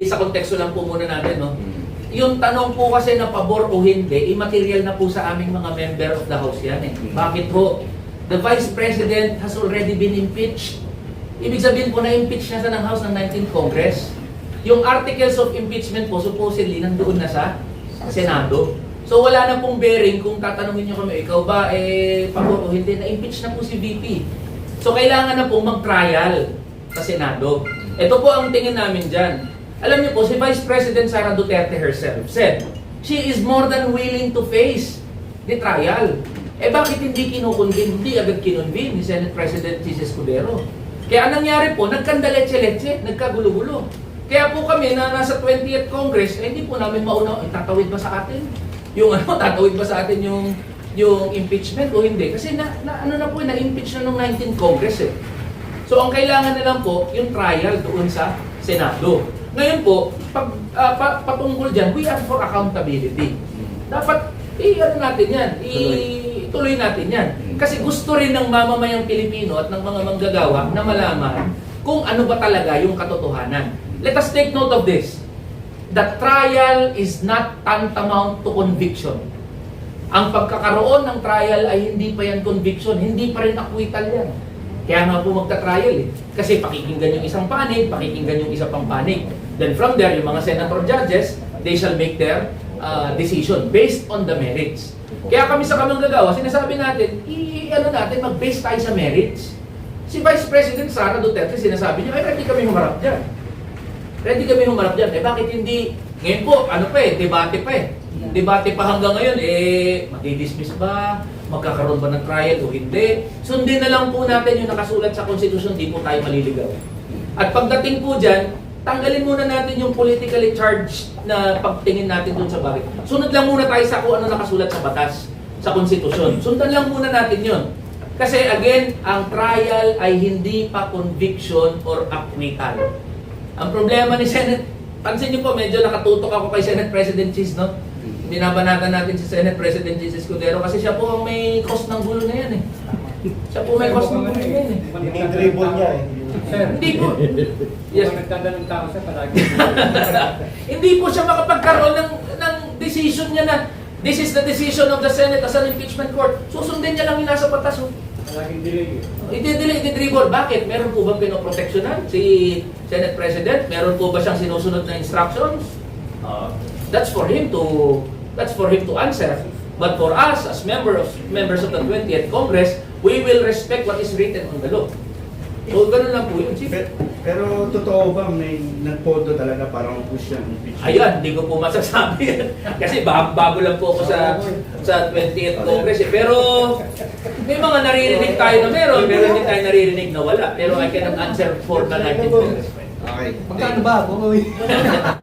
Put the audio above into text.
Sa konteksto lang po muna natin, no? Yung tanong po kasi na pabor o hindi, immaterial na po sa aming mga member of the House yan eh. Bakit po? The Vice President has already been impeached. Ibig sabihin po na-impeach na sa ng House ng 19th Congress. Yung articles of impeachment po supposedly nandoon na sa Senado. So wala na pong bearing kung tatanungin nyo kami, ikaw ba pabor o hindi, na-impeach na po si VP. So kailangan na po mag-trial sa Senado. Ito po ang tingin namin dyan. Alam niyo po, si Vice President Sara Duterte herself said, she is more than willing to face the trial. Bakit hindi kinukonvene, hindi agad kinonvene ni Senate President Chis Escudero? Kaya anong nangyari po, nagkandaletse-letse, nagkagulo-gulo. Kaya po kami na nasa 20th Congress, hindi po namin mauna, tatawid ba sa atin? Tatawid ba sa atin yung impeachment o hindi? Kasi na-impeach na nung 19th Congress eh. So ang kailangan na lang po, yung trial doon sa Senado. Ngayon po, patungkol dyan, we are for accountability. Dapat, natin yan, ituloy natin yan. Kasi gusto rin ng mamamayang Pilipino at ng mga manggagawa na malaman kung ano ba talaga yung katotohanan. Let us take note of this. The trial is not tantamount to conviction. Ang pagkakaroon ng trial ay hindi pa yan conviction, hindi pa rin acquittal yan. Kaya nga po magta-trial eh. Kasi pakikinggan yung isang panig, pakikinggan yung isa pang panig. Then from there, yung mga senator judges, they shall make their decision based on the merits. Kaya kami sa kamanggagawa, sinasabi natin, mag-base tayo sa merits. Si Vice President Sara Duterte, sinasabi niya, ready kami humarap dyan. Ready kami humarap dyan. Bakit hindi? Ngayon po, debate pa eh. Debate pa hanggang ngayon, madi-dismiss ba? Magkakaroon ba ng trial o hindi? Sundin na lang po natin yung nakasulat sa konstitusyon, di po tayo maliligaw. At pagdating po dyan, tanggalin muna natin yung politically charged na pagtingin natin dun sa bakit. Sunod lang muna tayo sa kung ano nakasulat sa batas, sa konstitusyon. Sundan lang muna natin yun. Kasi again, ang trial ay hindi pa conviction or acquittal. Ang problema ni Senate, pansin niyo po, medyo nakatutok ako kay Senate President Chis, no? Binabanatan natin si Senate President Chis Escudero kasi siya po ang may cause ng gulo na yan eh. Siya po may cause ng gulo na yan eh. Ini-dribble niya eh. Hindi po. Yes. Nagtatanong tao siya palagi. Hindi po siya makapagkaroon ng decision niya na this is the decision of the Senate as an impeachment court. Susundin niya lang yung nasa batas. Palaging delay eh. I-dribble. Bakit? Meron po bang pinoproteksyonan si Senate President? Meron po ba siyang sinusunod na instructions? That's for him to answer. But for us, as members of the 20th Congress, we will respect what is written on the law. So, ganun lang po yun, Chief. Pero totoo ba may nagpodo talaga parang push yung impeachment? Ayan, hindi ko po masasabi. Kasi bago lang po ako sa 20th Congress. Pero may mga naririnig tayo na meron din tayo naririnig na wala. Pero I cannot answer for the 19th Congress. Okay. Magkano ba?